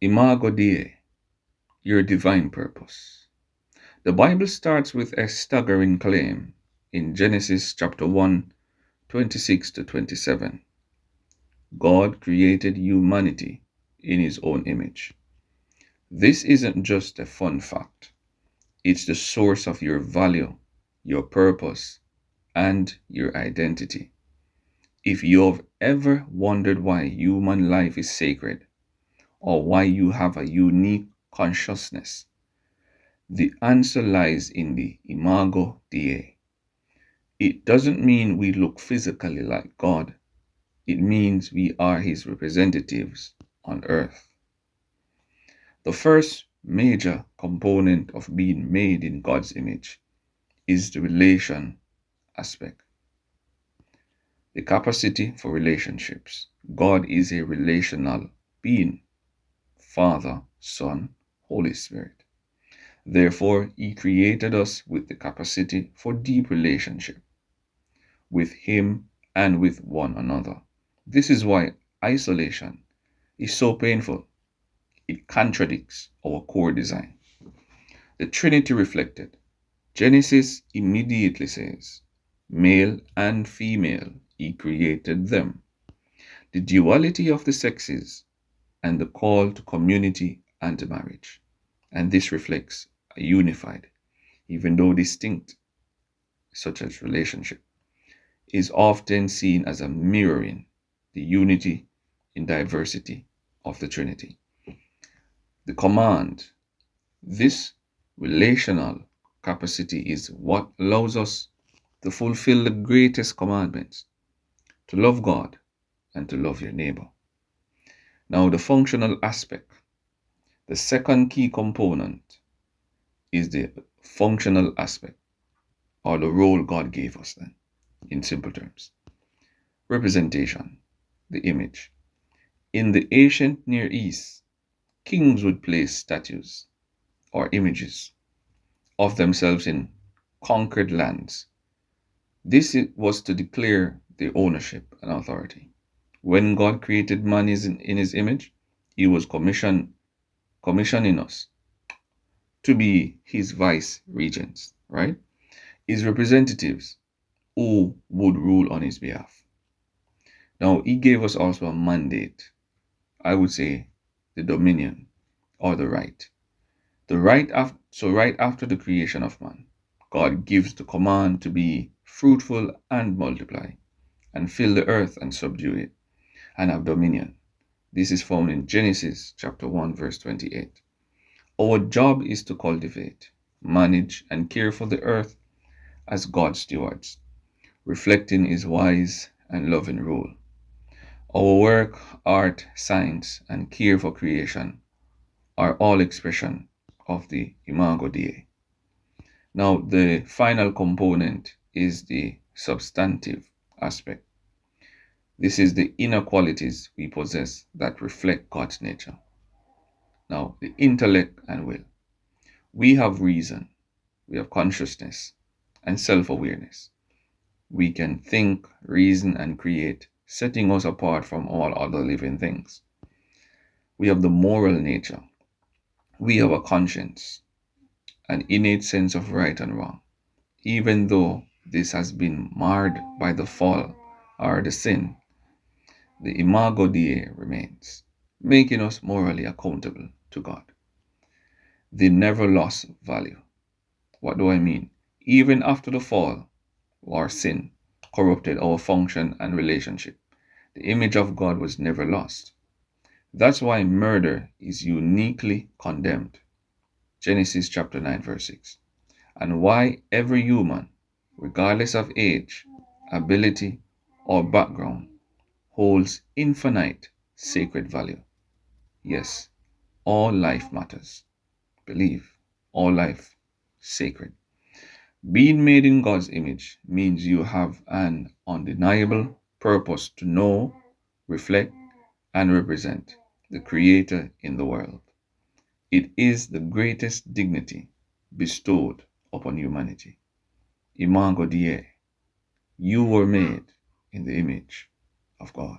Imago Dei, your divine purpose. The Bible starts with a staggering claim in Genesis chapter 1, 26 to 27. God created humanity in his own image. This isn't just a fun fact. It's the source of your value, your purpose, and your identity. If you've ever wondered why human life is sacred, or why you have a unique consciousness, the answer lies in the Imago Dei. It doesn't mean we look physically like God. It means we are his representatives on earth. The first major component of being made in God's image is the relation aspect, the capacity for relationships. God is a relational being, Father, Son, Holy Spirit. Therefore, he created us with the capacity for deep relationship with him and with one another. This is why isolation is so painful. It contradicts our core design. The Trinity reflected. Genesis immediately says, male and female, he created them. The duality of the sexes and the call to community and to marriage. And this reflects a unified, even though distinct, such as relationship, is often seen as a mirroring the unity in diversity of the Trinity. The command, this relational capacity is what allows us to fulfill the greatest commandments, to love God and to love your neighbor. Now, the functional aspect, the second key component is the functional aspect, or the role God gave us then, in simple terms. Representation, the image. In the ancient Near East, kings would place statues or images of themselves in conquered lands. This was to declare their ownership and authority. When God created man in his image, he was commissioning us to be his vice regents, right? His representatives who would rule on his behalf. Now, he gave us also a mandate, I would say the dominion or the right. Right after the creation of man, God gives the command to be fruitful and multiply, and fill the earth and subdue it, and have dominion. This is found in Genesis chapter 1, verse 28. Our job is to cultivate, manage, and care for the earth as God's stewards, reflecting his wise and loving rule. Our work, art, science, and care for creation are all expression of the Imago Dei. Now, the final component is the substantive aspect. This is the inner qualities we possess that reflect God's nature. Now, the intellect and will. We have reason, we have consciousness, and self-awareness. We can think, reason, and create, setting us apart from all other living things. We have the moral nature. We have a conscience, an innate sense of right and wrong, even though this has been marred by the fall or the sin. The Imago Dei remains, making us morally accountable to God. They never lost value. What do I mean? Even after the fall or sin corrupted our function and relationship, the image of God was never lost. That's why murder is uniquely condemned. Genesis chapter 9, verse 6. And why every human, regardless of age, ability, or background, holds infinite sacred value. Yes, all life matters. Believe, all life sacred. Being made in God's image means you have an undeniable purpose to know, reflect, and represent the Creator in the world. It is the greatest dignity bestowed upon humanity. Imago Dei, you were made in the image of God.